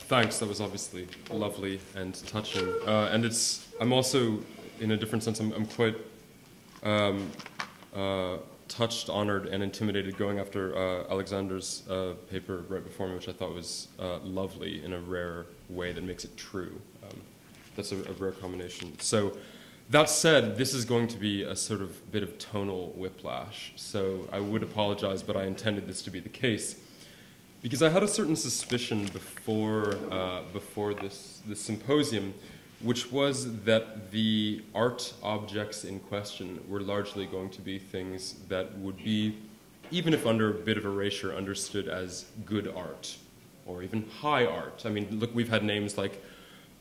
Thanks. That was obviously lovely and touching. And I'm also, in a different sense, I'm quite touched, honored, and intimidated going after Alexander's paper right before me, which I thought was lovely in a rare way that makes it true. That's a rare combination. So that said, this is going to be a sort of bit of tonal whiplash. So I would apologize, but I intended this to be the case. Because I had a certain suspicion before this symposium, which was that the art objects in question were largely going to be things that would be, even if under a bit of erasure, understood as good art, or even high art. I mean, look, we've had names like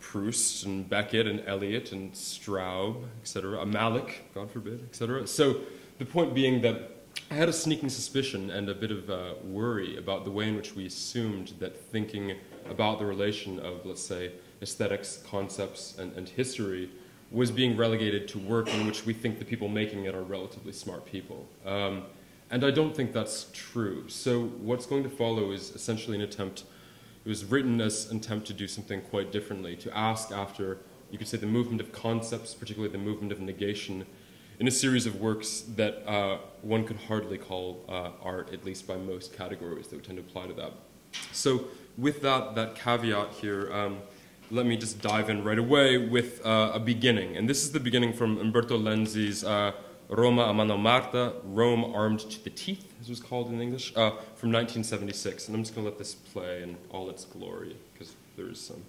Proust and Beckett and Eliot and Straub, etc., Malik, God forbid, etc. So the point being that I had a sneaking suspicion and a bit of worry about the way in which we assumed that thinking about the relation of, let's say, aesthetics, concepts, and history was being relegated to work in which we think the people making it are relatively smart people. And I don't think that's true. So what's going to follow is essentially an attempt, it was written as an attempt to do something quite differently, to ask after, you could say, the movement of concepts, particularly the movement of negation, in a series of works that one could hardly call art, at least by most categories that would tend to apply to that. So with that caveat here, let me just dive in right away with a beginning. And this is the beginning from Umberto Lenzi's Roma a mano armata, Rome Armed to the Teeth, as it was called in English, from 1976. And I'm just going to let this play in all its glory, because there is some.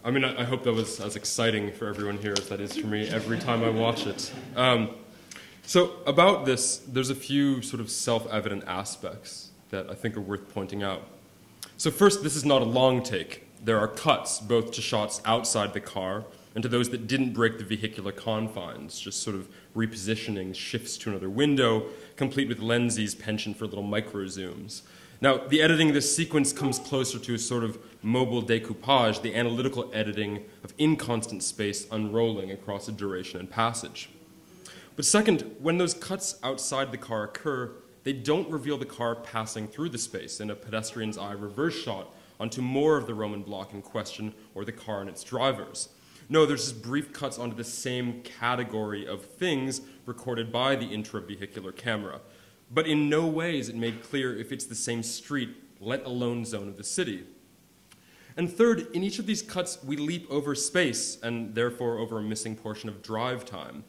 I mean, I hope that was as exciting for everyone here as that is for me every time I watch it. So about this, there's a few sort of self-evident aspects that I think are worth pointing out. So first, this is not a long take. There are cuts, both to shots outside the car and to those that didn't break the vehicular confines, just sort of repositioning, shifts to another window, complete with Lenzi's penchant for little micro-zooms. Now, the editing of this sequence comes closer to a sort of mobile decoupage, the analytical editing of inconstant space unrolling across a duration and passage. But second, when those cuts outside the car occur, they don't reveal the car passing through the space in a pedestrian's eye reverse shot onto more of the Roman block in question or the car and its drivers. No, there's just brief cuts onto the same category of things recorded by the intra-vehicular camera. But in no way is it made clear if it's the same street, let alone zone of the city. And third, in each of these cuts, we leap over space and therefore over a missing portion of drive time.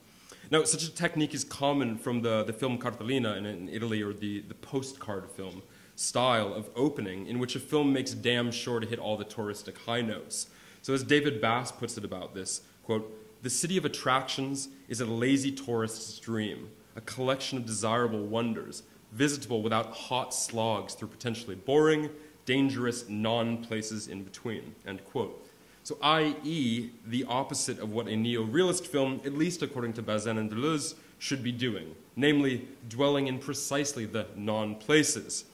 Now, such a technique is common from the film cartellina in Italy, or the postcard film style of opening, in which a film makes damn sure to hit all the touristic high notes. So as David Bass puts it about this, quote, "The city of attractions is a lazy tourist's dream, a collection of desirable wonders, visitable without hot slogs through potentially boring, dangerous non-places in between," end quote. So i.e., the opposite of what a neo-realist film, at least according to Bazin and Deleuze, should be doing, namely dwelling in precisely the non-places,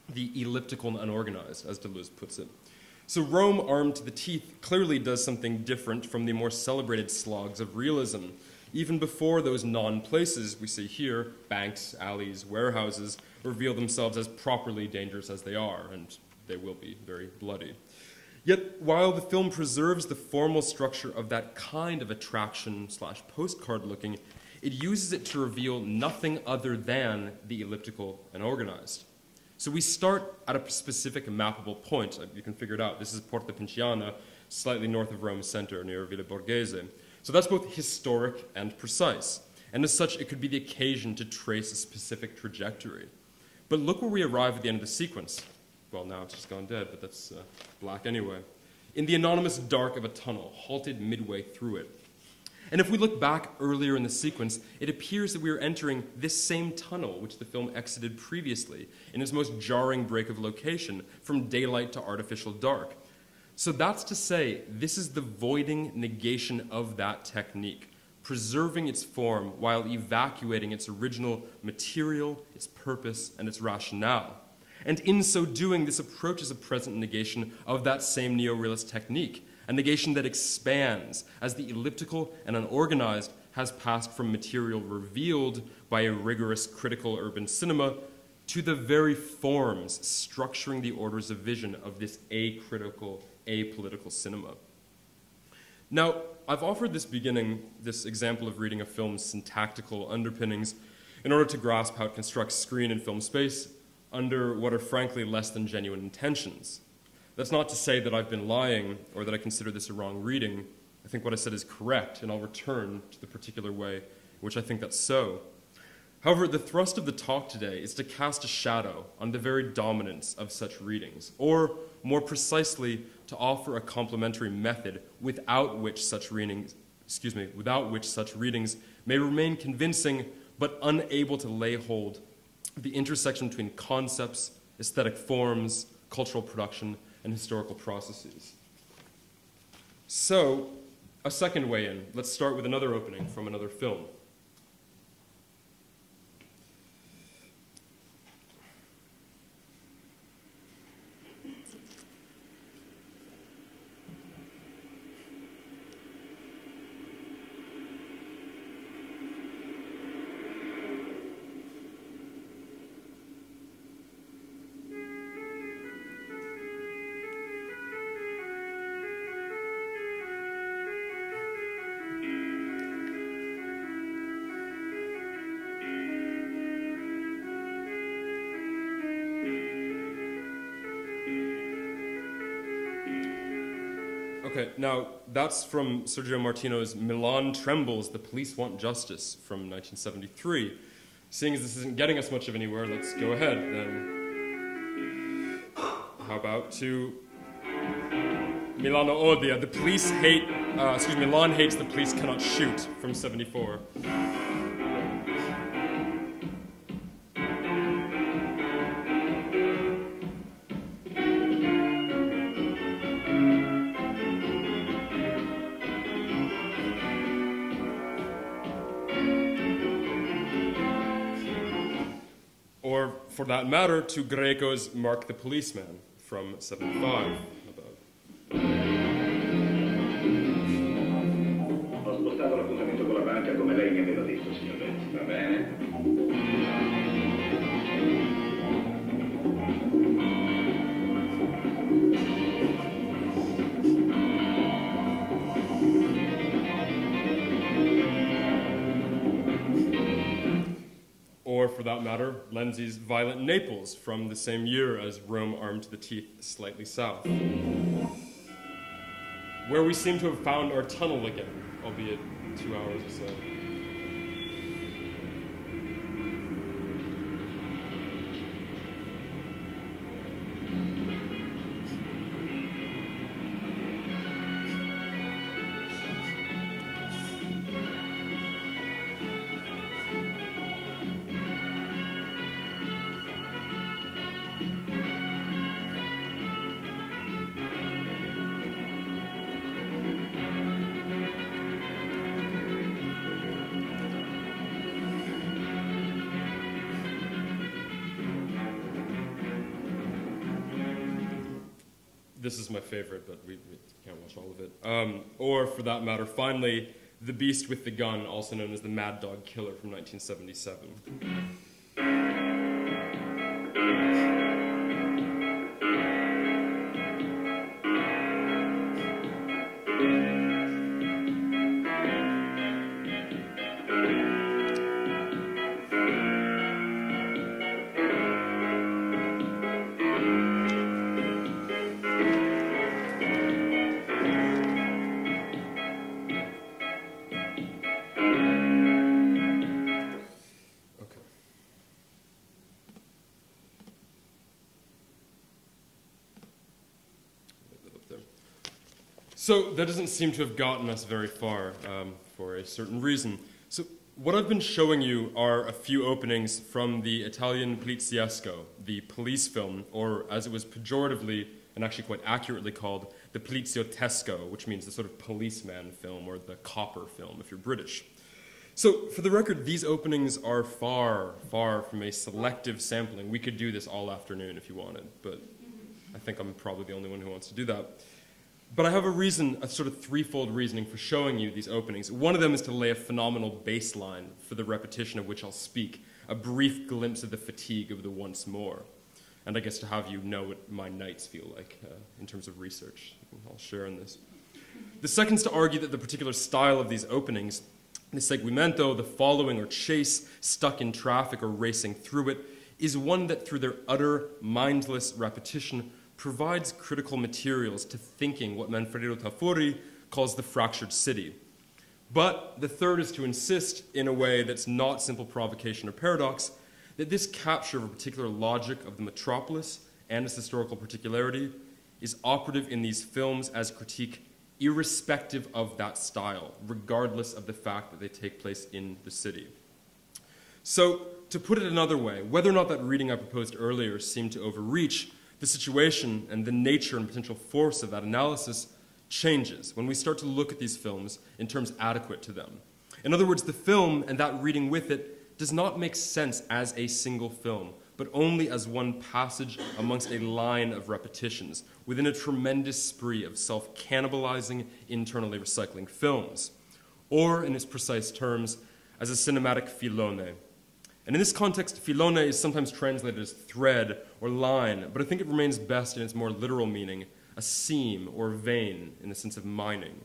the elliptical and unorganized, as Deleuze puts it. So Rome, armed to the teeth, clearly does something different from the more celebrated slogs of realism. Even before those non-places, we see here, banks, alleys, warehouses, reveal themselves as properly dangerous as they are, and they will be very bloody. Yet, while the film preserves the formal structure of that kind of attraction/postcard looking, it uses it to reveal nothing other than the elliptical and organized. So we start at a specific mappable point. You can figure it out. This is Porta Pinciana, slightly north of Rome's center, near Villa Borghese. So that's both historic and precise. And as such, it could be the occasion to trace a specific trajectory. But look where we arrive at the end of the sequence. Well, now it's just gone dead, but that's black anyway. In the anonymous dark of a tunnel, halted midway through it. And if we look back earlier in the sequence, it appears that we are entering this same tunnel which the film exited previously, in its most jarring break of location, from daylight to artificial dark. So that's to say, this is the voiding negation of that technique, preserving its form while evacuating its original material, its purpose, and its rationale. And in so doing, this approaches a present negation of that same neo-realist technique, a negation that expands as the elliptical and unorganized has passed from material revealed by a rigorous critical urban cinema to the very forms structuring the orders of vision of this acritical, apolitical cinema. Now, I've offered this example of reading a film's syntactical underpinnings in order to grasp how it constructs screen and film space under what are frankly less than genuine intentions. That's not to say that I've been lying or that I consider this a wrong reading. I think what I said is correct, and I'll return to the particular way in which I think that's so. However, the thrust of the talk today is to cast a shadow on the very dominance of such readings, or more precisely, to offer a complementary method without which such readings may remain convincing but unable to lay hold of the intersection between concepts, aesthetic forms, cultural production, and historical processes. So, a second way in. Let's start with another opening from another film. Okay, now that's from Sergio Martino's Milan Trembles, The Police Want Justice from 1973. Seeing as this isn't getting us much of anywhere, let's go ahead then. How about to Milano Odia, The Police Hate, Milan Hates, The Police Cannot Shoot from 74. Or, for that matter, to Greco's Mark the Policeman from 75. Ho spostato l'appuntamento con la banca come lei mi aveva detto, signor Betty. Va bene? Or, for that matter, Lenzi's Violent Naples from the same year as Rome Armed to the Teeth, slightly south, where we seem to have found our tunnel again, albeit 2 hours or so. this is my favorite, but we can't watch all of it. Or, for that matter, finally, The Beast with the Gun, also known as the Mad Dog Killer from 1977. So that doesn't seem to have gotten us very far for a certain reason. So what I've been showing you are a few openings from the Italian Poliziesco, the police film, or as it was pejoratively and actually quite accurately called, the Poliziottesco, which means the sort of policeman film or the copper film if you're British. So for the record, these openings are far, far from a selective sampling. We could do this all afternoon if you wanted, but I think I'm probably the only one who wants to do that. But I have a reason, a sort of threefold reasoning for showing you these openings. One of them is to lay a phenomenal baseline for the repetition of which I'll speak, a brief glimpse of the fatigue of the once more. And I guess to have you know what my nights feel like in terms of research. I'll share in this. The second is to argue that the particular style of these openings, the seguimento, the following or chase, stuck in traffic or racing through it, is one that through their utter mindless repetition provides critical materials to thinking what Manfredo Tafuri calls the fractured city. But the third is to insist, in a way that's not simple provocation or paradox, that this capture of a particular logic of the metropolis and its historical particularity is operative in these films as critique irrespective of that style, regardless of the fact that they take place in the city. So, to put it another way, whether or not that reading I proposed earlier seemed to overreach, the situation and the nature and potential force of that analysis changes when we start to look at these films in terms adequate to them. In other words, the film and that reading with it does not make sense as a single film, but only as one passage amongst a line of repetitions within a tremendous spree of self-cannibalizing, internally recycling films, or, in its precise terms, as a cinematic filone. And in this context, filone is sometimes translated as thread or line, but I think it remains best in its more literal meaning, a seam or vein in the sense of mining.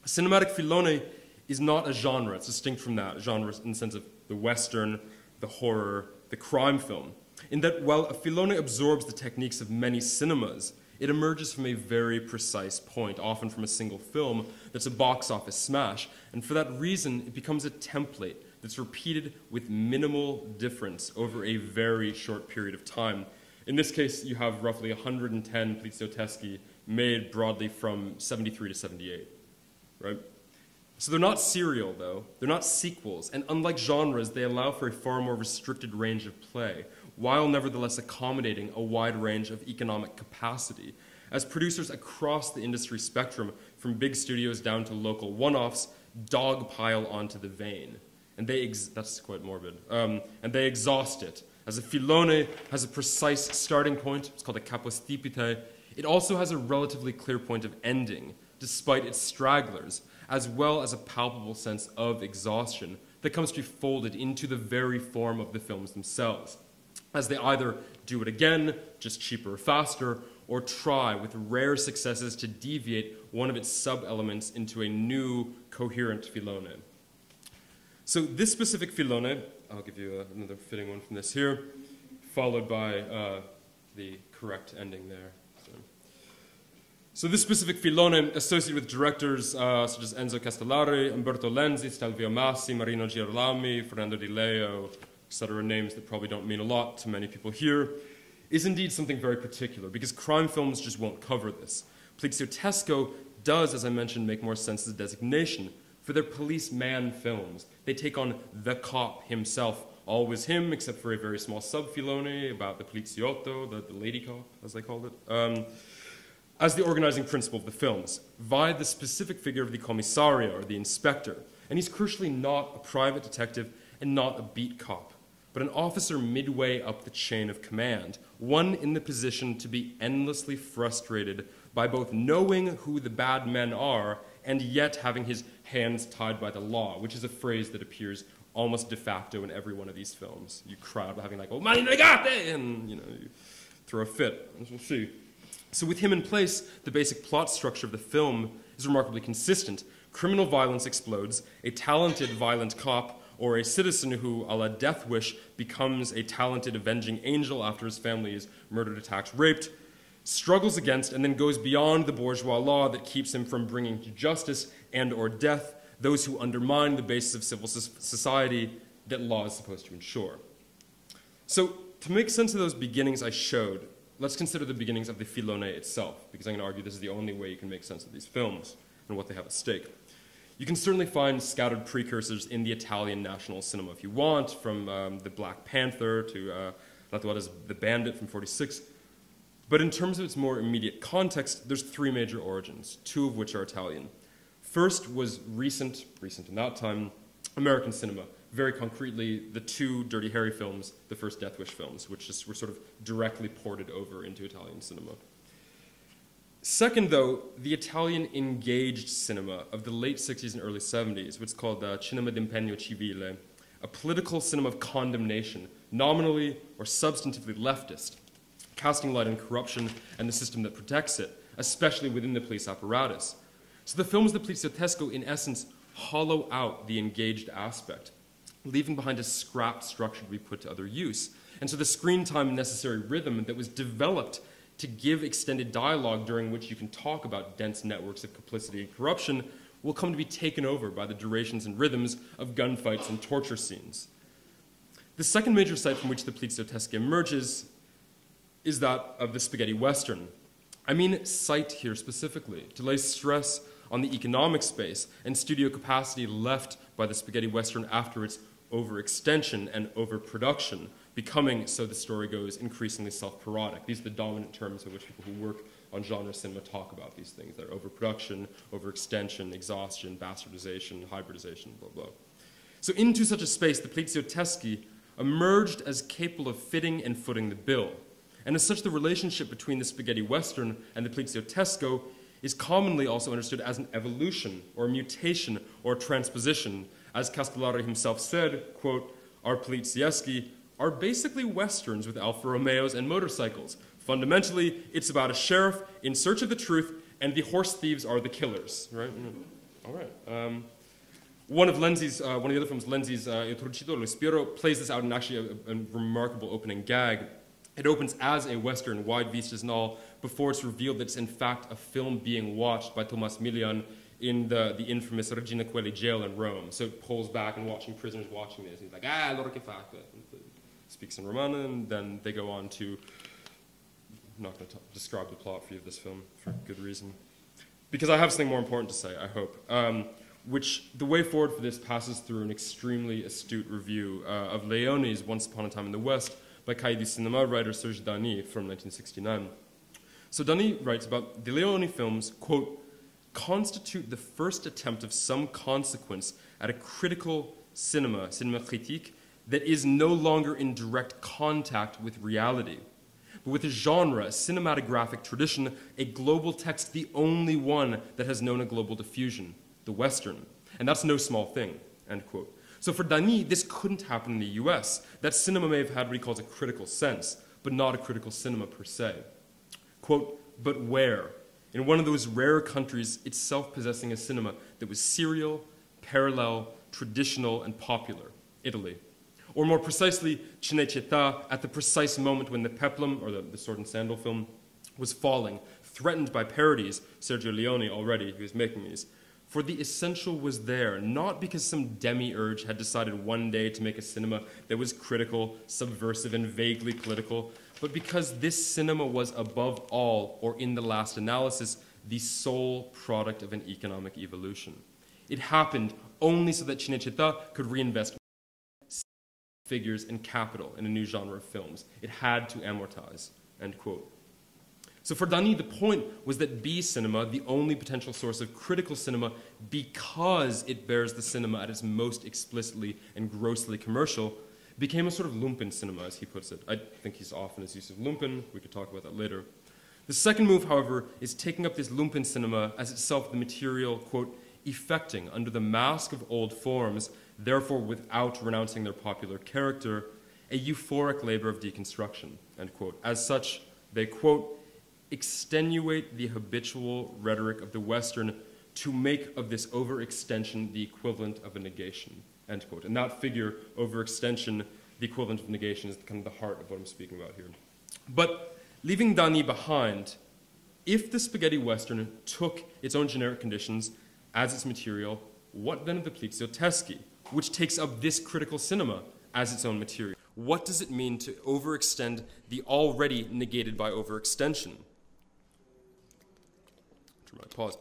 A cinematic filone is not a genre. It's distinct from that genre in the sense of the Western, the horror, the crime film, in that while a filone absorbs the techniques of many cinemas, it emerges from a very precise point, often from a single film that's a box office smash, and for that reason, it becomes a template that's repeated with minimal difference over a very short period of time. In this case, you have roughly 110 poliziotteschi made broadly from 73 to 78, right? So they're not serial, though. They're not sequels, and unlike genres, they allow for a far more restricted range of play, while nevertheless accommodating a wide range of economic capacity, as producers across the industry spectrum, from big studios down to local one-offs, dogpile onto the vein. And that's quite morbid. And they exhaust it. As a filone has a precise starting point, it's called a capostipite, it also has a relatively clear point of ending, despite its stragglers, as well as a palpable sense of exhaustion that comes to be folded into the very form of the films themselves, as they either do it again, just cheaper or faster, or try with rare successes to deviate one of its sub-elements into a new, coherent filone. So this specific filone, I'll give you another fitting one from this here, followed by the correct ending there. So this specific filone, associated with directors such as Enzo Castellari, Umberto Lenzi, Stelvio Massi, Marino Girolami, Fernando Di Leo, etc., names that probably don't mean a lot to many people here, is indeed something very particular, because crime films just won't cover this. Poliziottesco does, as I mentioned, make more sense as a designation. For their policeman films, they take on the cop himself, always him, except for a very small sub-filone about the poliziotto, the lady cop, as they called it, as the organizing principle of the films, via the specific figure of the commissario, or the inspector. And he's crucially not a private detective and not a beat cop. but an officer midway up the chain of command, one in the position to be endlessly frustrated by both knowing who the bad men are and yet having his hands tied by the law, which is a phrase that appears almost de facto in every one of these films. You cry out having like, oh, mani negate, and you throw a fit, as we'll see. So with him in place, the basic plot structure of the film is remarkably consistent. Criminal violence explodes, a talented violent cop or a citizen who, a la Death Wish, becomes a talented avenging angel after his family is murdered, attacked, raped, struggles against and then goes beyond the bourgeois law that keeps him from bringing to justice and or death those who undermine the basis of civil society that law is supposed to ensure. So to make sense of those beginnings I showed, let's consider the beginnings of the filone itself, because I'm going to argue this is the only way you can make sense of these films and what they have at stake. You can certainly find scattered precursors in the Italian national cinema if you want, from the Black Panther to Lattuada's The Bandit from '46. But in terms of its more immediate context, there's three major origins, two of which are Italian. First was recent in that time, American cinema. Very concretely, the two Dirty Harry films, the first Death Wish films, which just were sort of directly ported over into Italian cinema. Second, though, the Italian engaged cinema of the late 60s and early 70s, what's called cinema d'impegno civile, a political cinema of condemnation, nominally or substantively leftist, casting light on corruption and the system that protects it, especially within the police apparatus. So the films of the Poliziottesco, in essence, hollow out the engaged aspect, leaving behind a scrap structure to be put to other use. And so the screen time and necessary rhythm that was developed to give extended dialogue during which you can talk about dense networks of complicity and corruption will come to be taken over by the durations and rhythms of gunfights and torture scenes. The second major site from which the Poliziottesco emerges is that of the spaghetti western. I mean site here specifically, to lay stress on the economic space and studio capacity left by the spaghetti western after its overextension and overproduction, becoming, so the story goes, increasingly self-parodic. These are the dominant terms in which people who work on genre cinema talk about these things. They're overproduction, overextension, exhaustion, bastardization, hybridization, blah, blah. So into such a space, the Poliziotteschi emerged as capable of fitting and footing the bill. And as such, the relationship between the spaghetti western and the Poliziottesco is commonly also understood as an evolution or a mutation or a transposition. As Castellari himself said, quote, our Polizieschi are basically westerns with Alfa Romeos and motorcycles. Fundamentally, it's about a sheriff in search of the truth, and the horse thieves are the killers, right? All right. One of the other films, Lenzi's Il Truccido, Lo Spiro, plays this out in actually a remarkable opening gag. It opens as a Western, wide vistas and all, before it's revealed that it's in fact a film being watched by Tomas Milian in the infamous Regina Coeli jail in Rome. So it pulls back and watching prisoners watching this. And he's like, loro che fate. Speaks in Romano, and then they go on to, I'm not going to describe the plot for you of this film for good reason. Because I have something more important to say, I hope. Which the way forward for this passes through an extremely astute review of Leone's Once Upon a Time in the West by Cahiers du Cinéma writer Serge Dany from 1969. So Dany writes about the Leone films, quote, constitute the first attempt of some consequence at a critical cinema critique, that is no longer in direct contact with reality, but with a genre, a cinematographic tradition, a global text, the only one that has known a global diffusion, the Western. And that's no small thing, end quote. So for Dany, this couldn't happen in the US. That cinema may have had what he calls a critical sense, but not a critical cinema per se. Quote, but where? In one of those rare countries itself possessing a cinema that was serial, parallel, traditional, and popular, Italy. Or more precisely, Cinecittà, at the precise moment when the peplum, or the sword and sandal film, was falling, threatened by parodies, Sergio Leone already, who was making these. For the essential was there, not because some demiurge had decided one day to make a cinema that was critical, subversive, and vaguely political, but because this cinema was above all, or in the last analysis, the sole product of an economic evolution. It happened only so that Cinecittà could reinvest figures and capital in a new genre of films. It had to amortize, end quote. So for Dany, the point was that B cinema, the only potential source of critical cinema, because it bears the cinema at its most explicitly and grossly commercial, became a sort of lumpen cinema, as he puts it. I think he's off in his use of lumpen. We could talk about that later. The second move, however, is taking up this lumpen cinema as itself the material, quote, effecting under the mask of old forms, therefore without renouncing their popular character, a euphoric labor of deconstruction, end quote. As such, they, quote, extenuate the habitual rhetoric of the Western to make of this overextension the equivalent of a negation, end quote. And that figure, overextension, the equivalent of negation, is kind of the heart of what I'm speaking about here. But leaving Dany behind, if the spaghetti Western took its own generic conditions as its material, what then of the Plixioteschi, which takes up this critical cinema as its own material? What does it mean to overextend the already negated by overextension? Pause.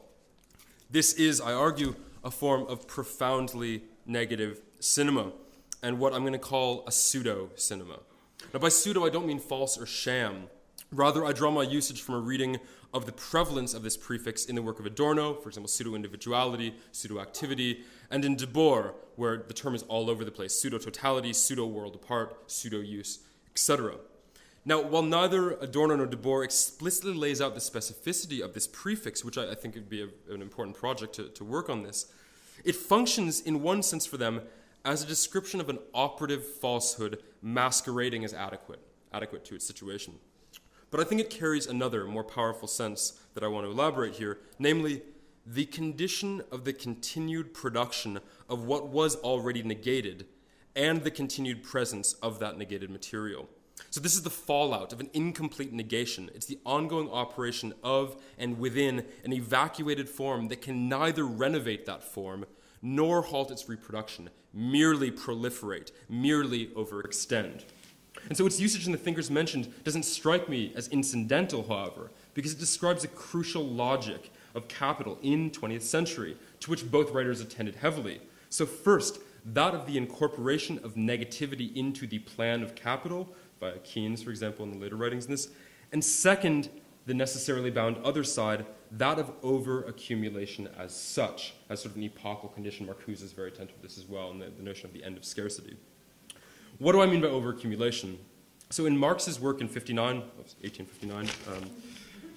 This is, I argue, a form of profoundly negative cinema, and what I'm going to call a pseudo-cinema. Now, by pseudo, I don't mean false or sham. Rather, I draw my usage from a reading of the prevalence of this prefix in the work of Adorno, for example, pseudo-individuality, pseudo-activity, and in De Boer, where the term is all over the place, pseudo-totality, pseudo-world apart, pseudo-use, etc. Now, while neither Adorno nor De Boer explicitly lays out the specificity of this prefix, which I think would be an important project to work on this, it functions in one sense for them as a description of an operative falsehood masquerading as adequate to its situation. But I think it carries another, more powerful sense that I want to elaborate here, namely, the condition of the continued production of what was already negated and the continued presence of that negated material. So this is the fallout of an incomplete negation. It's the ongoing operation of and within an evacuated form that can neither renovate that form nor halt its reproduction, merely proliferate, merely overextend. And so its usage in the thinkers mentioned doesn't strike me as incidental, however, because it describes a crucial logic of capital in 20th century, to which both writers attended heavily. So first, that of the incorporation of negativity into the plan of capital, by Keynes, for example, in the later writings in this. And second, the necessarily bound other side, that of over-accumulation as such, as sort of an epochal condition. Marcuse is very attentive to this as well, and the notion of the end of scarcity. What do I mean by overaccumulation? So in Marx's work in 1859,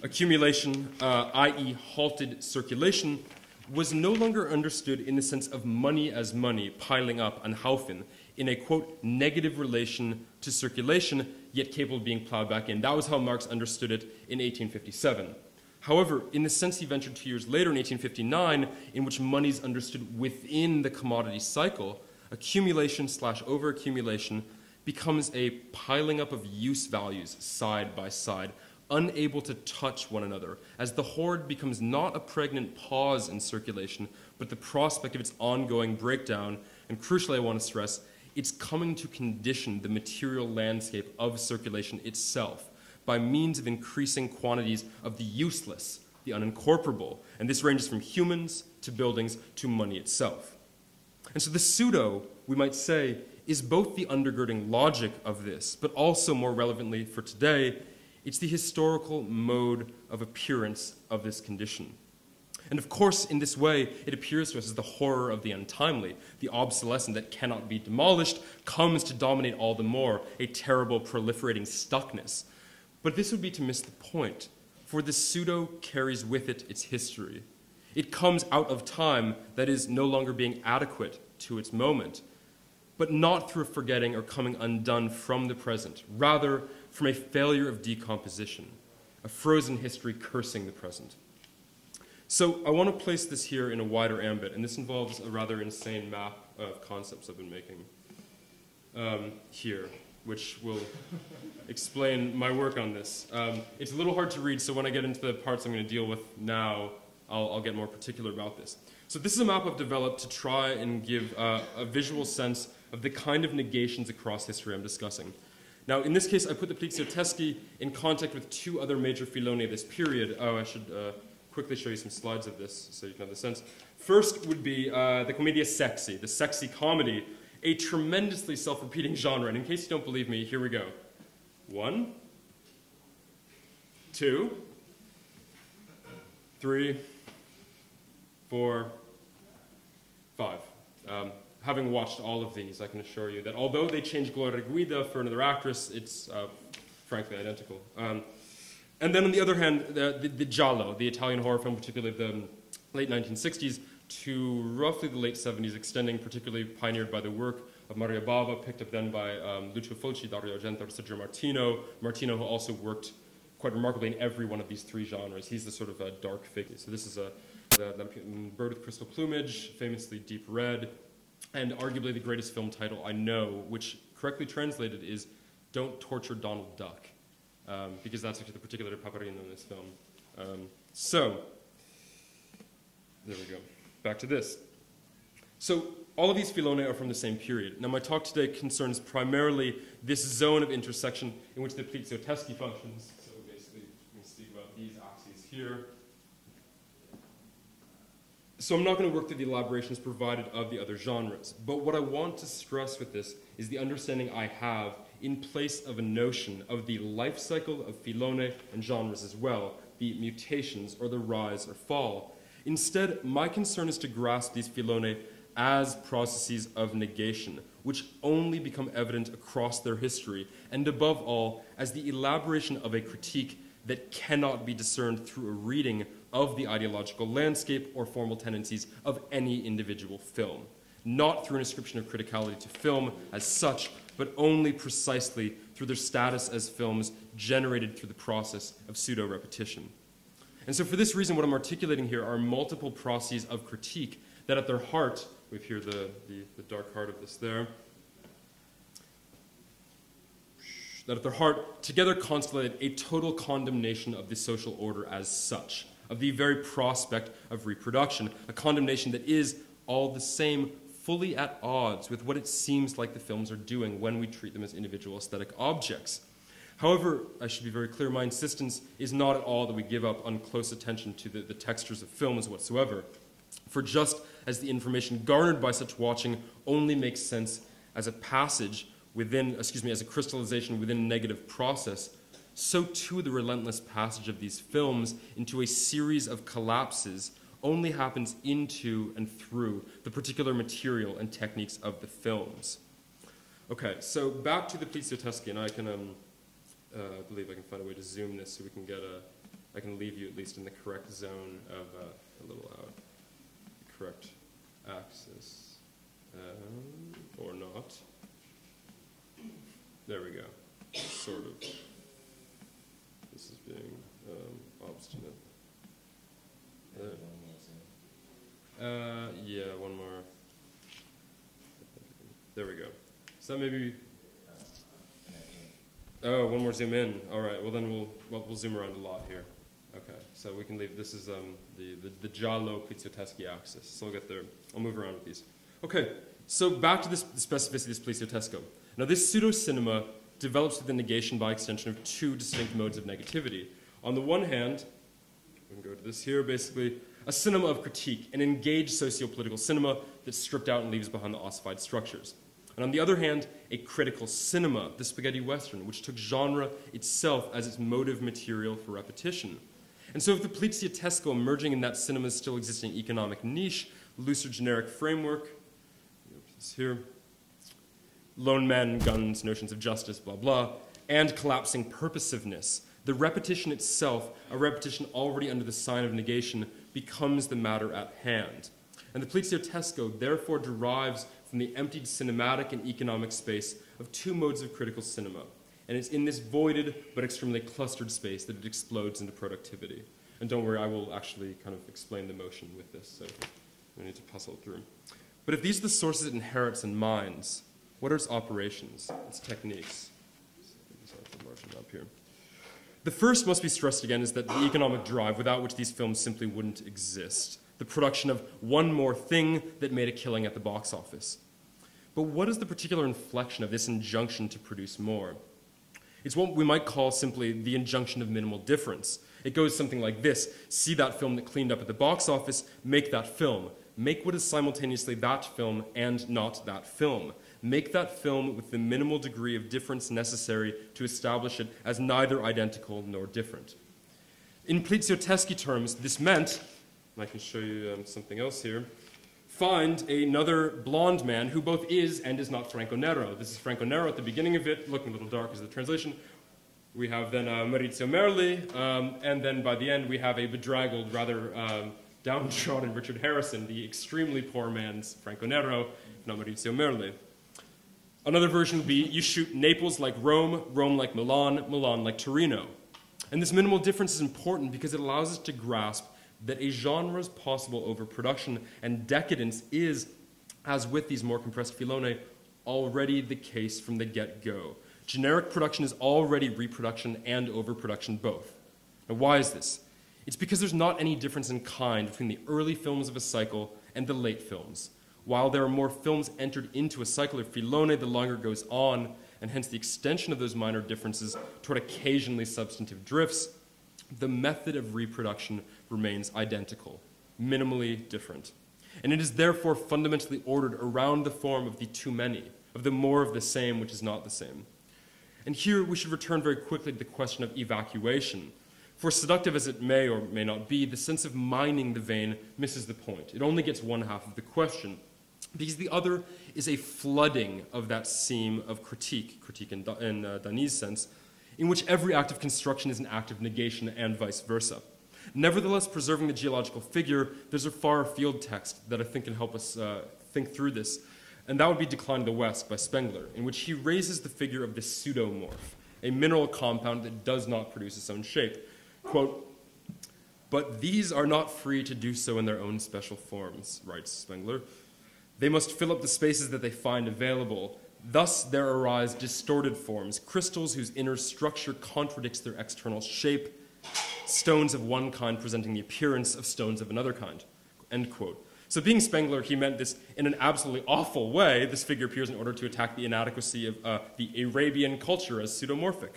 accumulation, i.e. halted circulation, was no longer understood in the sense of money as money, piling up, anhaufen, in a, quote, negative relation to circulation, yet capable of being plowed back in. That was how Marx understood it in 1857. However, in the sense he ventured 2 years later in 1859, in which money is understood within the commodity cycle, accumulation / overaccumulation becomes a piling up of use values side by side, unable to touch one another, as the hoard becomes not a pregnant pause in circulation, but the prospect of its ongoing breakdown, and crucially I want to stress, it's coming to condition the material landscape of circulation itself by means of increasing quantities of the useless, the unincorporable, and this ranges from humans to buildings to money itself. And so the pseudo, we might say, is both the undergirding logic of this, but also more relevantly for today, it's the historical mode of appearance of this condition. And of course, in this way, it appears to us as the horror of the untimely, the obsolescent that cannot be demolished, comes to dominate all the more, a terrible proliferating stuckness. But this would be to miss the point, for the pseudo carries with it its history. It comes out of time that is no longer being adequate to its moment, but not through a forgetting or coming undone from the present, rather from a failure of decomposition, a frozen history cursing the present. So I want to place this here in a wider ambit, and this involves a rather insane map of concepts I've been making here, which will explain my work on this. It's a little hard to read, so when I get into the parts I'm going to deal with now, I'll get more particular about this. So this is a map I've developed to try and give a visual sense of the kind of negations across history I'm discussing. Now, in this case, I put the Plixioteschi in contact with two other major filoni of this period. Oh, I should quickly show you some slides of this so you can have the sense. First would be the commedia sexy, the sexy comedy, a tremendously self-repeating genre. And in case you don't believe me, here we go. 1, 2, 3, 4, 5. having watched all of these, I can assure you that although they changed Gloria Guida for another actress, it's frankly identical. And then on the other hand, the giallo, the Italian horror film, particularly of the late 1960s to roughly the late 70s, extending particularly pioneered by the work of Maria Bava, picked up then by Lucio Fulci, Dario Argento, Sergio Martino, who also worked quite remarkably in every one of these three genres. He's the sort of dark figure. So this is the Bird with Crystal Plumage, famously deep red, and arguably the greatest film title I know, which correctly translated is Don't Torture Donald Duck, because that's actually the particular Paparino in this film. So, there we go. Back to this. So, all of these filone are from the same period. Now, my talk today concerns primarily this zone of intersection in which the Plizioteschi functions. So, basically, we can speak about these axes here. So, I'm not going to work through the elaborations provided of the other genres, but what I want to stress with this is the understanding I have in place of a notion of the life cycle of filone and genres as well, the mutations or the rise or fall. Instead, my concern is to grasp these filone as processes of negation, which only become evident across their history, and above all, as the elaboration of a critique that cannot be discerned through a reading of the ideological landscape or formal tendencies of any individual film. Not through an ascription of criticality to film as such, but only precisely through their status as films generated through the process of pseudo-repetition. And so for this reason, what I'm articulating here are multiple processes of critique that at their heart, we have here the dark heart of this there, that at their heart together constellated a total condemnation of the social order as such, of the very prospect of reproduction, a condemnation that is all the same fully at odds with what it seems like the films are doing when we treat them as individual aesthetic objects. However, I should be very clear, my insistence is not at all that we give up on close attention to the textures of films whatsoever. For just as the information garnered by such watching only makes sense as a passage within, as a crystallization within a negative process, so too the relentless passage of these films into a series of collapses only happens into and through the particular material and techniques of the films. Okay, so back to the Plizioteschi, and I can, I believe I can find a way to zoom this so we can get I can leave you at least in the correct zone of, a little out, the correct axis, or not. There we go, sort of. This is being obstinate. Yeah, one more. There we go. So maybe. Oh, one more zoom in. All right. Well, then we'll zoom around a lot here. Okay. So we can leave. This is the giallo Plizioteschi axis. So we'll get there. I'll move around with these. Okay. So back to the specificity of this Pliziotesco. Now, this pseudo-cinema develops through the negation by extension of two distinct modes of negativity. On the one hand, we can go to this here, basically, a cinema of critique, an engaged socio-political cinema that's stripped out and leaves behind the ossified structures. And on the other hand, a critical cinema, the spaghetti western, which took genre itself as its motive material for repetition. And so if the Pliziotesco emerging in that cinema's still existing economic niche, looser generic framework, this here, lone men, guns, notions of justice, blah, blah, and collapsing purposiveness, the repetition itself, a repetition already under the sign of negation, becomes the matter at hand. And the Pliziotesco therefore derives from the emptied cinematic and economic space of two modes of critical cinema. And it's in this voided but extremely clustered space that it explodes into productivity. And don't worry, I will actually kind of explain the motion with this, so we need to puzzle through. But if these are the sources it inherits and mines, what are its operations, its techniques? Up here. The first must be stressed again is that the economic drive without which these films simply wouldn't exist. The production of one more thing that made a killing at the box office. But what is the particular inflection of this injunction to produce more? It's what we might call simply the injunction of minimal difference. It goes something like this: see that film that cleaned up at the box office, make that film. Make what is simultaneously that film and not that film. Make that film with the minimal degree of difference necessary to establish it as neither identical nor different. In Plizioteschi terms, this meant, and I can show you something else here, find another blonde man who both is and is not Franco Nero. This is Franco Nero at the beginning of it, looking a little dark is the translation. We have then Maurizio Merli, and then by the end we have a bedraggled, rather downtrodden Richard Harrison, the extremely poor man's Franco Nero, not Maurizio Merli. Another version would be, you shoot Naples like Rome, Rome like Milan, Milan like Torino. And this minimal difference is important because it allows us to grasp that a genre's possible overproduction and decadence is, as with these more compressed filone, already the case from the get-go. Generic production is already reproduction and overproduction both. Now, why is this? It's because there's not any difference in kind between the early films of a cycle and the late films. While there are more films entered into a cycle of filone, the longer it goes on, and hence the extension of those minor differences toward occasionally substantive drifts, the method of reproduction remains identical, minimally different. And it is therefore fundamentally ordered around the form of the too many, of the more of the same which is not the same. And here we should return very quickly to the question of evacuation. For seductive as it may or may not be, the sense of mining the vein misses the point. It only gets one half of the question, because the other is a flooding of that seam of critique in Dany's sense, in which every act of construction is an act of negation and vice versa. Nevertheless, preserving the geological figure, there's a far afield text that I think can help us think through this, and that would be Decline of the West by Spengler, in which he raises the figure of the pseudomorph, a mineral compound that does not produce its own shape. Quote, "But these are not free to do so in their own special forms," writes Spengler. "They must fill up the spaces that they find available. Thus there arise distorted forms, crystals whose inner structure contradicts their external shape, stones of one kind presenting the appearance of stones of another kind." End quote. So being Spengler, he meant this in an absolutely awful way. This figure appears in order to attack the inadequacy of the Arabian culture as pseudomorphic.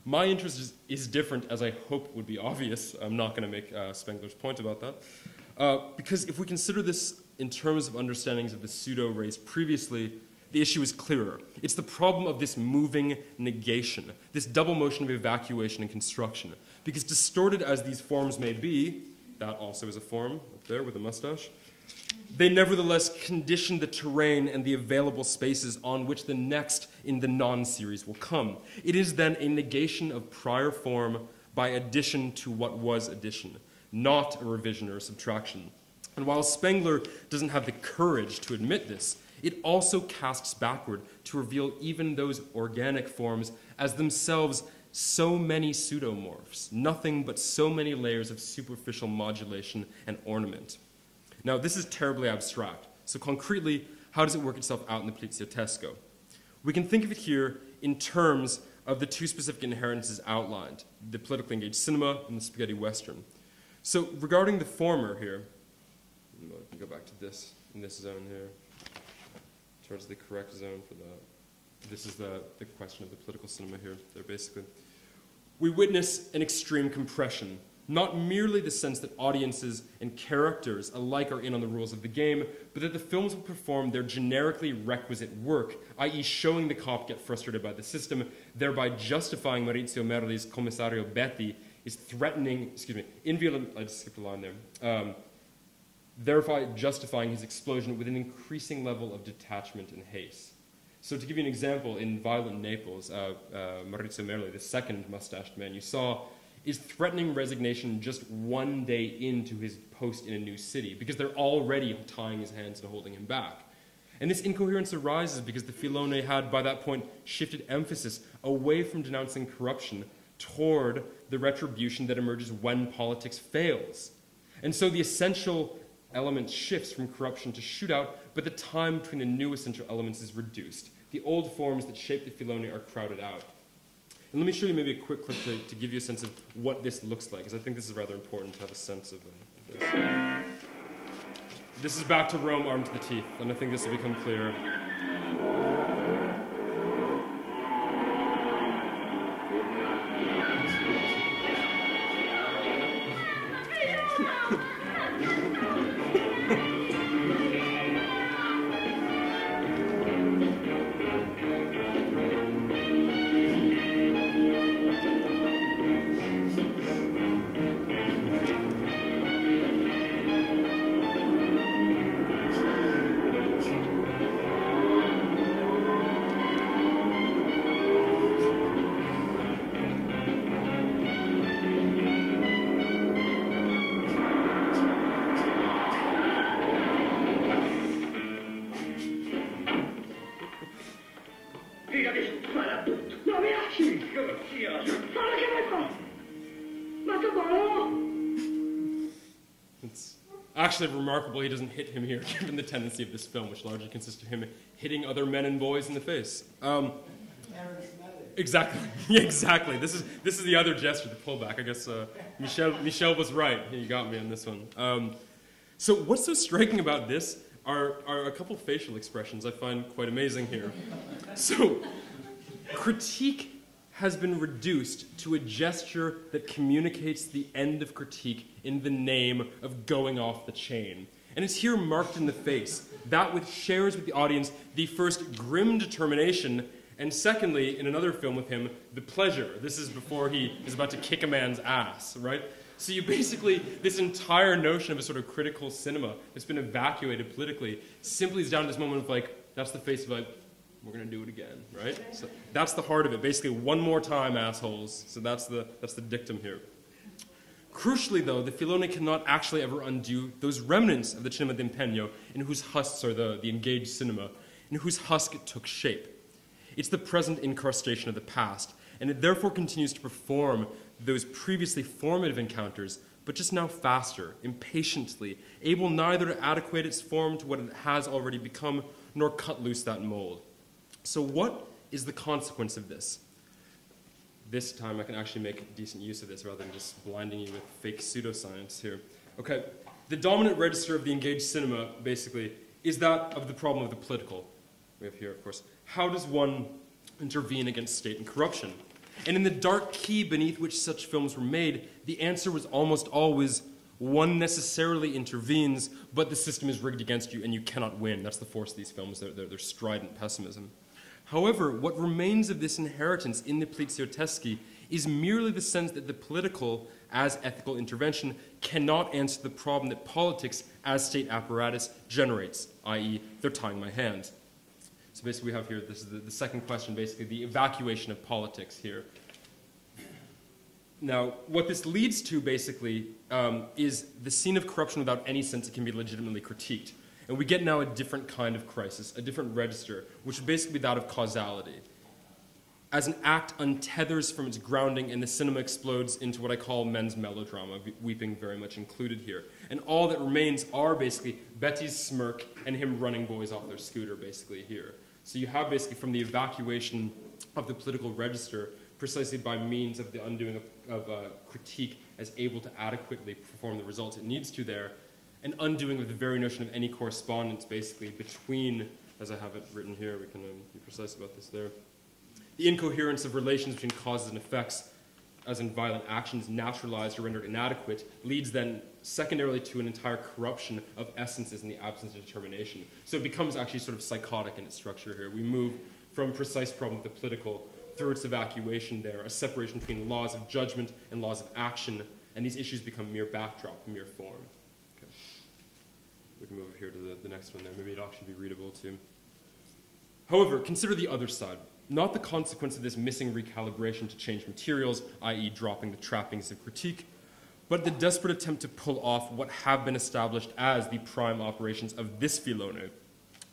My interest is different, as I hope would be obvious. I'm not going to make Spengler's point about that. Because if we consider this in terms of understandings of the pseudo raised previously, the issue is clearer. It's the problem of this moving negation, this double motion of evacuation and construction. Because distorted as these forms may be, that also is a form up there with a mustache, they nevertheless condition the terrain and the available spaces on which the next in the non-series will come. It is then a negation of prior form by addition to what was addition, not a revision or a subtraction. And while Spengler doesn't have the courage to admit this, it also casts backward to reveal even those organic forms as themselves so many pseudomorphs, nothing but so many layers of superficial modulation and ornament. Now, this is terribly abstract. So concretely, how does it work itself out in the Poliziotesco? We can think of it here in terms of the two specific inheritances outlined, the politically engaged cinema and the spaghetti western. So regarding the former here, let me go back to this, in this zone here, towards the correct zone for that. This is the question of the political cinema here, there basically. We witness an extreme compression, not merely the sense that audiences and characters alike are in on the rules of the game, but that the films will perform their generically requisite work, i.e. showing the cop get frustrated by the system, thereby justifying Maurizio Merli's Commissario Betti is threatening, I just skipped a line there, thereby justifying his explosion with an increasing level of detachment and haste. So to give you an example, in Violent Naples, Maurizio Merli, the second mustached man you saw, is threatening resignation just one day into his post in a new city, because they're already tying his hands and holding him back. And this incoherence arises because the Filone had, by that point, shifted emphasis away from denouncing corruption toward the retribution that emerges when politics fails. And so the essential element shifts from corruption to shootout, but the time between the new essential elements is reduced. The old forms that shape the Filone are crowded out. And let me show you maybe a quick clip to give you a sense of what this looks like, because I think this is rather important to have a sense of this. This is back to Rome, armed to the teeth, and I think this will become clearer. Spara tutto. No, mi lasci! Falla che vuoi fare? Ma che buono! It's actually remarkable he doesn't hit him here, given the tendency of this film, which largely consists of him hitting other men and boys in the face. Exactly. Yeah, exactly. This is the other gesture, the pullback. I guess Michel was right. He got me on this one. So what's so striking about this are a couple facial expressions I find quite amazing here. So critique has been reduced to a gesture that communicates the end of critique in the name of going off the chain. And it's here marked in the face, that which shares with the audience the first grim determination, and secondly, in another film with him, the pleasure. This is before he is about to kick a man's ass, right? So you basically, this entire notion of a sort of critical cinema that's been evacuated politically simply is down to this moment of like, that's the face of like, we're going to do it again, right? So that's the heart of it. Basically, one more time, assholes. So that's the dictum here. Crucially, though, the Filone cannot actually ever undo those remnants of the cinema d'impegno in whose husks are the engaged cinema, in whose husk it took shape. It's the present incrustation of the past, and it therefore continues to perform those previously formative encounters, but just now faster, impatiently, able neither to adequate its form to what it has already become, nor cut loose that mold. So what is the consequence of this? This time I can actually make decent use of this rather than just blinding you with fake pseudoscience here. Okay, the dominant register of the engaged cinema, basically, is that of the problem of the political. We have here, of course, how does one intervene against state and corruption? And in the dark key beneath which such films were made, the answer was almost always, one necessarily intervenes, but the system is rigged against you and you cannot win. That's the force of these films, their strident pessimism. However, what remains of this inheritance in the Poliziotteschi is merely the sense that the political, as ethical intervention, cannot answer the problem that politics, as state apparatus, generates, i.e., they're tying my hands. So basically we have here, this is the second question, basically, the evacuation of politics here. Now, what this leads to, basically, is the scene of corruption without any sense it can be legitimately critiqued. And we get now a different kind of crisis, a different register, which would basically be that of causality. As an act untethers from its grounding and the cinema explodes into what I call men's melodrama, weeping very much included here. And all that remains are basically Betty's smirk and him running boys off their scooter, basically here. So you have basically from the evacuation of the political register precisely by means of the undoing of critique as able to adequately perform the results it needs to there, an undoing of the very notion of any correspondence basically between, as I have it written here, we can be precise about this there, the incoherence of relations between causes and effects, as in violent actions, naturalized or rendered inadequate, leads then secondarily to an entire corruption of essences in the absence of determination. So it becomes actually sort of psychotic in its structure here. We move from precise problem of the political through its evacuation there, a separation between laws of judgment and laws of action, and these issues become mere backdrop, mere form. Okay. We can move over here to the next one there. Maybe it'll actually be readable too. However, consider the other side. Not the consequence of this missing recalibration to change materials, i.e. dropping the trappings of critique, but the desperate attempt to pull off what have been established as the prime operations of this Filone.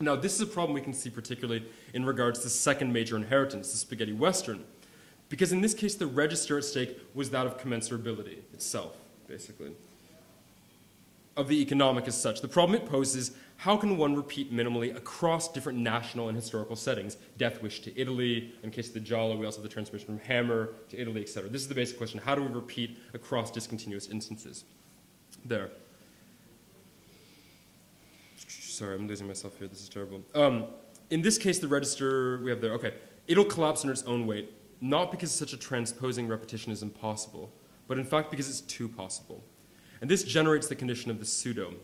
Now, this is a problem we can see particularly in regards to the second major inheritance, the spaghetti western, because in this case the register at stake was that of commensurability itself, basically, of the economic as such. The problem it poses, how can one repeat minimally across different national and historical settings? Death Wish to Italy, in case of the Giallo, we also have the transmission from Hammer to Italy, etc. This is the basic question. How do we repeat across discontinuous instances? There. Sorry, I'm losing myself here. This is terrible. In this case, the register we have there, okay, it'll collapse under its own weight, not because such a transposing repetition is impossible, but in fact because it's too possible. And this generates the condition of the pseudo,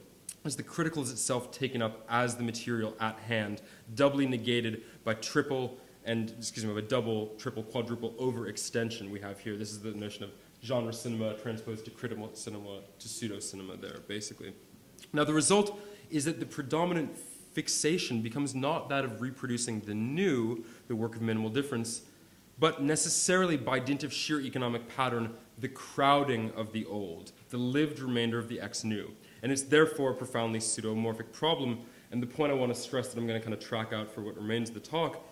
as the critical is itself taken up as the material at hand, doubly negated by double, triple, quadruple overextension we have here. This is the notion of genre cinema transposed to critical cinema to pseudo cinema there, basically. Now the result is that the predominant fixation becomes not that of reproducing the new, the work of minimal difference, but necessarily by dint of sheer economic pattern, the crowding of the old, the lived remainder of the ex-new. And it's therefore a profoundly pseudomorphic problem, and the point I want to stress that I'm going to kind of track out for what remains of the talk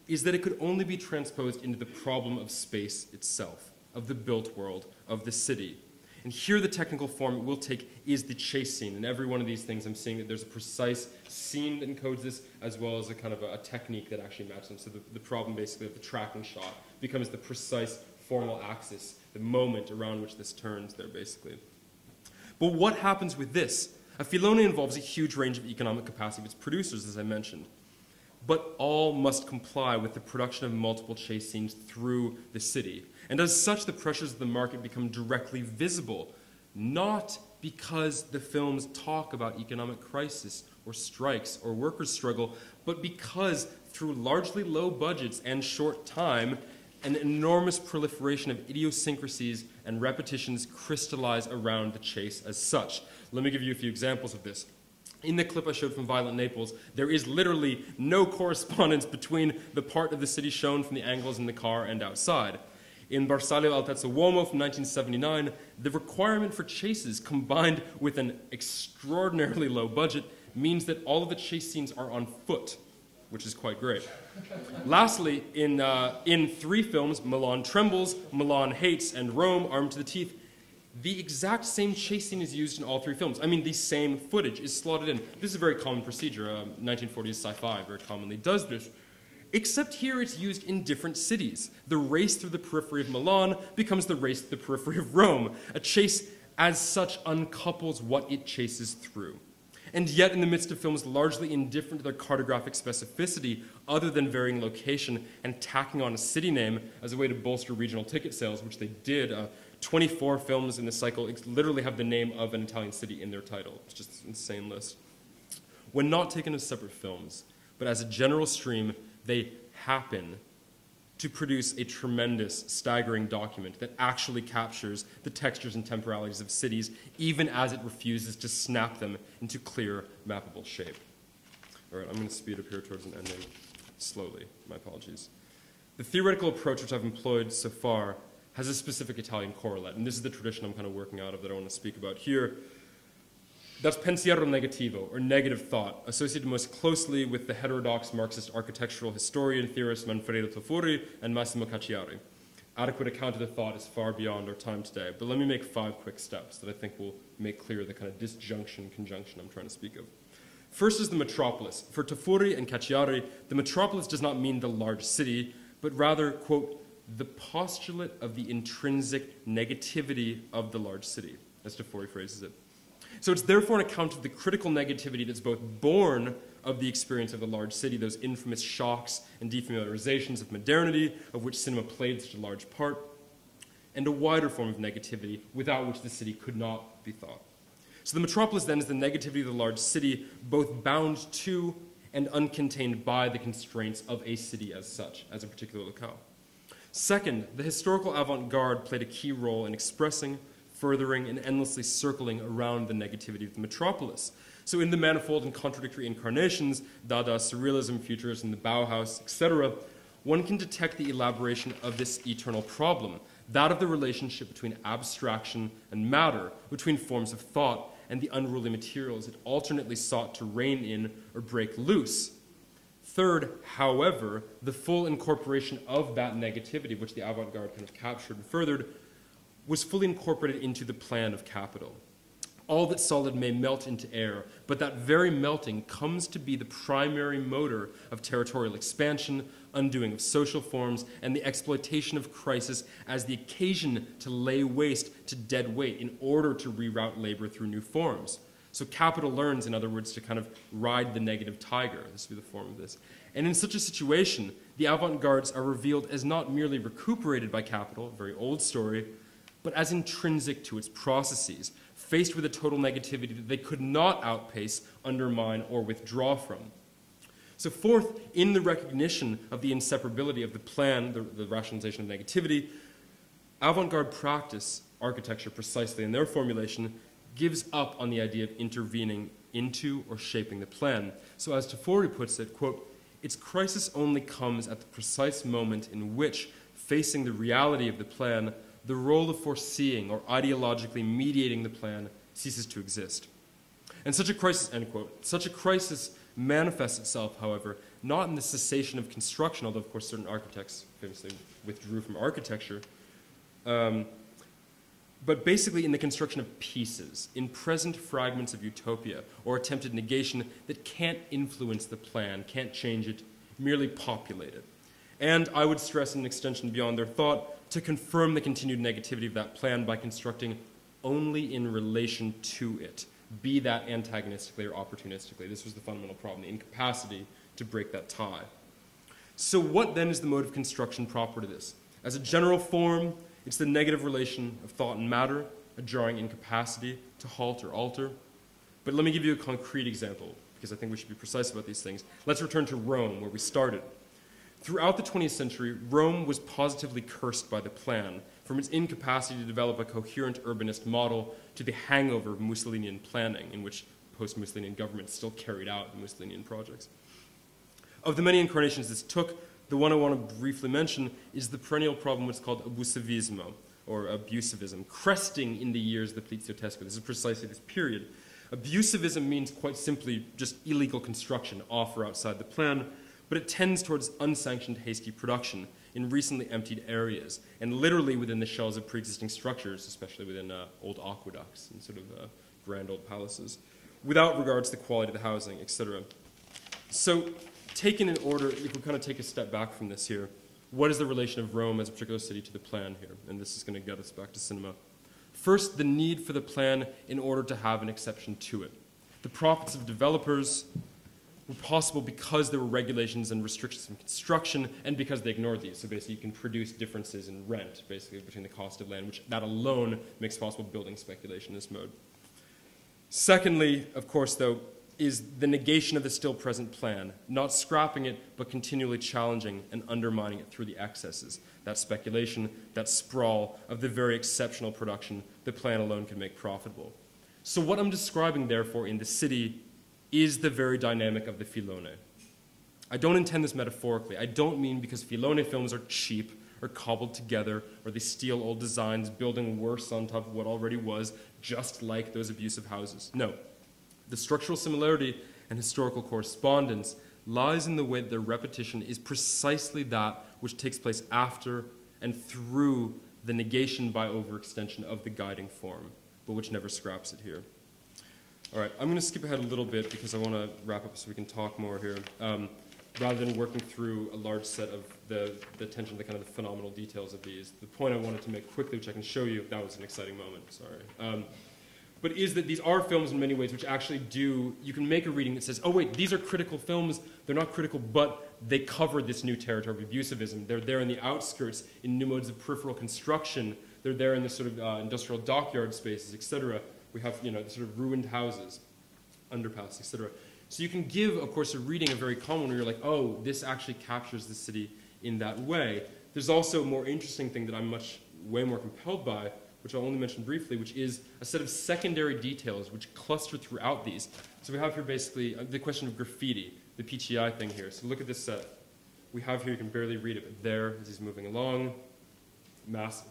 is that it could only be transposed into the problem of space itself, of the built world, of the city. And here the technical form it will take is the chase scene. In every one of these things I'm seeing that there's a precise scene that encodes this, as well as a kind of a technique that actually matches them. So the problem basically of the tracking shot becomes the precise formal axis, the moment around which this turns there basically. But what happens with this? A filone involves a huge range of economic capacity of its producers, as I mentioned. But all must comply with the production of multiple chase scenes through the city. And as such, the pressures of the market become directly visible, not because the films talk about economic crisis or strikes or workers' struggle, but because through largely low budgets and short time, an enormous proliferation of idiosyncrasies and repetitions crystallize around the chase as such. Let me give you a few examples of this. In the clip I showed from Violent Naples, there is literally no correspondence between the part of the city shown from the angles in the car and outside. In Bersaglio al Terzo Uomo from 1979, the requirement for chases combined with an extraordinarily low budget means that all of the chase scenes are on foot, which is quite great. Lastly, in three films, Milan Trembles, Milan Hates, and Rome, Armed to the Teeth, the exact same chase scene is used in all three films. I mean, the same footage is slotted in. This is a very common procedure. 1940s sci-fi very commonly does this. Except here it's used in different cities. The race through the periphery of Milan becomes the race through the periphery of Rome. A chase, as such, uncouples what it chases through. And yet, in the midst of films largely indifferent to their cartographic specificity, other than varying location and tacking on a city name as a way to bolster regional ticket sales, which they did, 24 films in the cycle literally have the name of an Italian city in their title. It's just an insane list. When not taken as separate films, but as a general stream, they happen to produce a tremendous, staggering document that actually captures the textures and temporalities of cities, even as it refuses to snap them into clear, mappable shape. All right, I'm going to speed up here towards an ending slowly. My apologies. The theoretical approach which I've employed so far has a specific Italian correlate, and this is the tradition I'm kind of working out of that I want to speak about here. That's pensiero negativo, or negative thought, associated most closely with the heterodox Marxist architectural historian theorist Manfredo Tafuri and Massimo Cacciari. Adequate account of the thought is far beyond our time today, but let me make 5 quick steps that I think will make clear the kind of disjunction, conjunction I'm trying to speak of. First is the metropolis. For Tafuri and Cacciari, the metropolis does not mean the large city, but rather, quote, the postulate of the intrinsic negativity of the large city, as Tafuri phrases it. So it's therefore an account of the critical negativity that's both born of the experience of the large city, those infamous shocks and defamiliarizations of modernity, of which cinema played such a large part, and a wider form of negativity without which the city could not be thought. So the metropolis then is the negativity of the large city, both bound to and uncontained by the constraints of a city as such, as a particular locale. Second, the historical avant-garde played a key role in expressing, furthering, and endlessly circling around the negativity of the metropolis. So in the manifold and contradictory incarnations, Dada, Surrealism, Futurism, the Bauhaus, etc., one can detect the elaboration of this eternal problem, that of the relationship between abstraction and matter, between forms of thought and the unruly materials it alternately sought to rein in or break loose. Third, however, the full incorporation of that negativity, which the avant-garde kind of captured and furthered, was fully incorporated into the plan of capital. All that's solid may melt into air, but that very melting comes to be the primary motor of territorial expansion, undoing of social forms, and the exploitation of crisis as the occasion to lay waste to dead weight in order to reroute labor through new forms. So capital learns, in other words, to kind of ride the negative tiger. This would be the form of this. And in such a situation, the avant-gardes are revealed as not merely recuperated by capital, a very old story, but as intrinsic to its processes, faced with a total negativity that they could not outpace, undermine, or withdraw from. So fourth, in the recognition of the inseparability of the plan, the rationalization of negativity, avant-garde practice, architecture precisely in their formulation, gives up on the idea of intervening into or shaping the plan. So as Tafuri puts it, quote, its crisis only comes at the precise moment in which, facing the reality of the plan, the role of foreseeing or ideologically mediating the plan ceases to exist. And such a crisis, end quote, such a crisis manifests itself, however, not in the cessation of construction, although of course certain architects famously withdrew from architecture, but basically in the construction of pieces, in present fragments of utopia, or attempted negation that can't influence the plan, can't change it, merely populate it. And I would stress an extension beyond their thought to confirm the continued negativity of that plan by constructing only in relation to it, be that antagonistically or opportunistically. This was the fundamental problem, the incapacity to break that tie. So what then is the mode of construction proper to this? As a general form, it's the negative relation of thought and matter, a jarring incapacity to halt or alter. But let me give you a concrete example, because I think we should be precise about these things. Let's return to Rome, where we started. Throughout the 20th century, Rome was positively cursed by the plan, from its incapacity to develop a coherent urbanist model to the hangover of Mussolinian planning, in which post-Mussolinian governments still carried out the Mussolinian projects. Of the many incarnations this took, the one I want to briefly mention is the perennial problem what's called abusivismo, or abusivism, cresting in the years of the Poliziottesco. This is precisely this period. Abusivism means quite simply just illegal construction off or outside the plan, but it tends towards unsanctioned, hasty production in recently emptied areas, and literally within the shells of pre-existing structures, especially within old aqueducts and sort of grand old palaces, without regards to the quality of the housing, etc. So, taken in order, if we kind of take a step back from this here, what is the relation of Rome as a particular city to the plan here? And this is going to get us back to cinema. First, the need for the plan in order to have an exception to it. The profits of developers were possible because there were regulations and restrictions in construction and because they ignored these. So basically you can produce differences in rent, basically between the cost of land, which that alone makes possible building speculation in this mode. Secondly, of course, though, is the negation of the still present plan, not scrapping it, but continually challenging and undermining it through the excesses, that speculation, that sprawl of the very exceptional production the plan alone can make profitable. So what I'm describing, therefore, in the city is the very dynamic of the filone. I don't intend this metaphorically. I don't mean because filone films are cheap or cobbled together or they steal old designs, building worse on top of what already was, just like those abusive houses. No. The structural similarity and historical correspondence lies in the way that their repetition is precisely that which takes place after and through the negation by overextension of the guiding form, but which never scraps it here. All right, I'm going to skip ahead a little bit because I want to wrap up so we can talk more here, rather than working through a large set of the attention to kind of the phenomenal details of these. The point I wanted to make quickly, which I can show you, that was an exciting moment, sorry, but is that these are films in many ways which actually do, you can make a reading that says, oh wait, these are critical films, they're not critical, but they cover this new territory of abusivism. They're there in the outskirts, in new modes of peripheral construction, they're there in the sort of industrial dockyard spaces, etc. We have, the sort of ruined houses, underpass, etc. So you can give, of course, a reading, a very common one, where you're like, oh, this actually captures the city in that way. There's also a more interesting thing that I'm way more compelled by, which I'll only mention briefly, which is a set of secondary details which cluster throughout these. So we have here basically the question of graffiti, the PTI thing here. So look at this set. We have here, you can barely read it, but there, as he's moving along,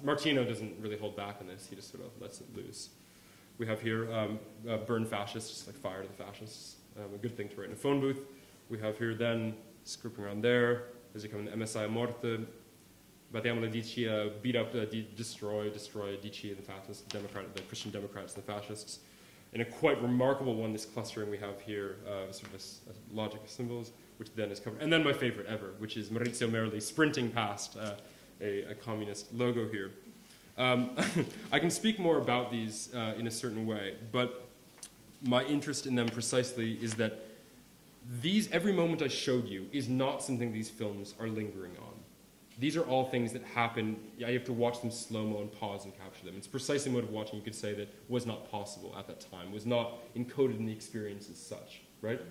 Martino doesn't really hold back on this, he just sort of lets it loose. We have here burn fascists, like fire to the fascists, a good thing to write in a phone booth. We have here then, scooping around there, as you come in the MSI Morte, Battiamo la Dici, beat up, destroy Dici and the fascists, the Christian Democrats and the fascists. In a quite remarkable one, this clustering we have here, sort of a logic of symbols, which then is covered. And then my favorite ever, which is Maurizio Merli sprinting past a communist logo here. I can speak more about these in a certain way, but my interest in them precisely is that every moment I showed you is not something these films are lingering on. These are all things that happen, you have to watch them slow-mo and pause and capture them. It's precisely a mode of watching you could say that was not possible at that time, was not encoded in the experience as such, right?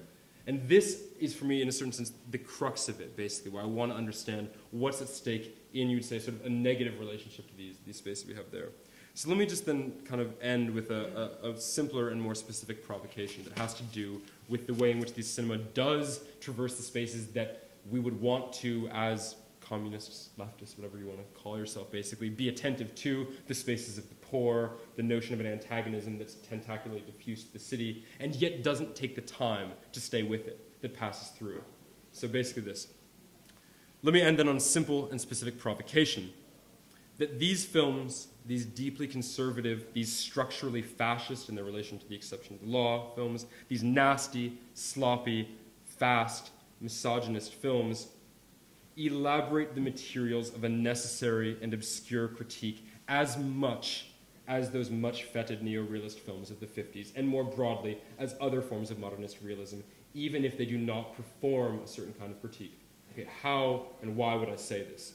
And this is, for me, in a certain sense, the crux of it, basically, where I want to understand what's at stake in, you'd say, sort of a negative relationship to these spaces we have there. So let me just then kind of end with a simpler and more specific provocation that has to do with the way in which the cinema does traverse the spaces that we would want to, as communists, leftists, whatever you want to call yourself, basically, be attentive to the spaces of the poor, the notion of an antagonism that's tentacularly diffused to the city, and yet doesn't take the time to stay with it. that passes through it. So basically this. Let me end then on simple and specific provocation. That these films, these deeply conservative, these structurally fascist in their relation to the exception of the law films, these nasty, sloppy, fast, misogynist films, elaborate the materials of a necessary and obscure critique as much as those much feted neo-realist films of the 50s, and more broadly, as other forms of modernist realism, even if they do not perform a certain kind of critique. Okay, how and why would I say this?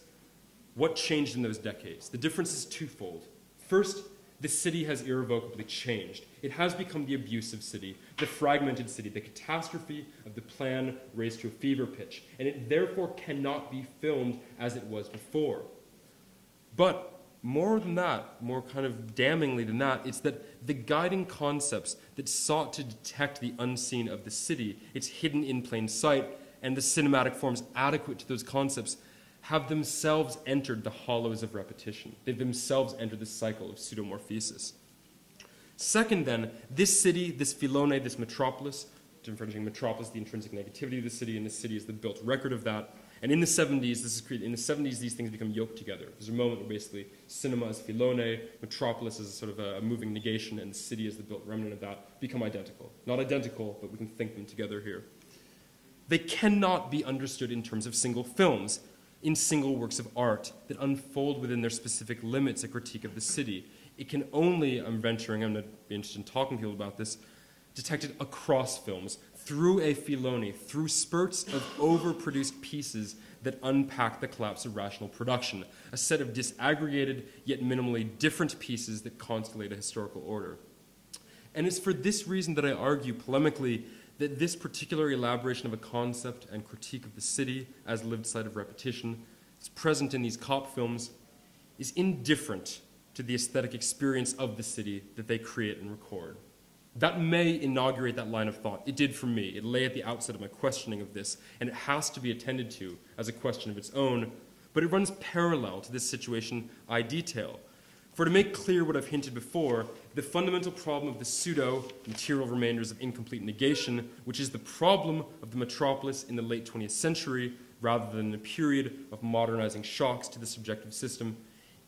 What changed in those decades? The difference is twofold. First, the city has irrevocably changed. It has become the abusive city, the fragmented city, the catastrophe of the plan raised to a fever pitch, and it therefore cannot be filmed as it was before. But more than that, more kind of damningly than that, it's that the guiding concepts that sought to detect the unseen of the city, its hidden in plain sight, and the cinematic forms adequate to those concepts, have themselves entered the hollows of repetition. They've themselves entered the cycle of pseudomorphesis. Second then, this city, this Filone, this metropolis, differentiating metropolis, the intrinsic negativity of the city, and the city is the built record of that. And in the 70s, these things become yoked together. There's a moment where basically cinema as Filone, metropolis as sort of a moving negation, and the city as the built remnant of that become identical. Not identical, but we can think them together here. They cannot be understood in terms of single films, in single works of art that unfold within their specific limits a critique of the city. It can only, I'm going to be interested in talking to people about this, detected across films, through a Filone, through spurts of overproduced pieces that unpack the collapse of rational production, a set of disaggregated yet minimally different pieces that constellate a historical order. And it's for this reason that I argue polemically that this particular elaboration of a concept and critique of the city as lived site of repetition is present in these cop films is indifferent to the aesthetic experience of the city that they create and record. That may inaugurate that line of thought. It did for me. It lay at the outset of my questioning of this, and it has to be attended to as a question of its own, but it runs parallel to this situation I detail. For to make clear what I've hinted before, the fundamental problem of the pseudo-material remainders of incomplete negation, which is the problem of the metropolis in the late 20th century, rather than a period of modernizing shocks to the subjective system,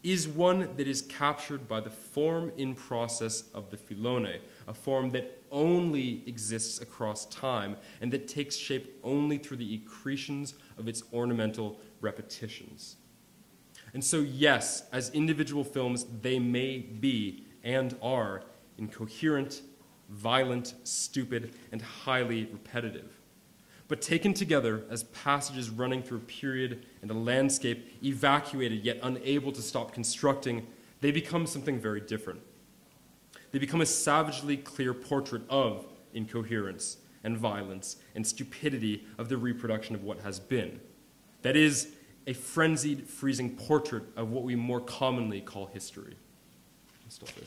is one that is captured by the form in process of the Filone, a form that only exists across time and that takes shape only through the accretions of its ornamental repetitions. And so, yes, as individual films, they may be and are incoherent, violent, stupid, and highly repetitive. But taken together as passages running through a period and a landscape, evacuated yet unable to stop constructing, they become something very different. They become a savagely clear portrait of incoherence and violence and stupidity of the reproduction of what has been. That is, a frenzied, freezing portrait of what we more commonly call history. I'll stop there.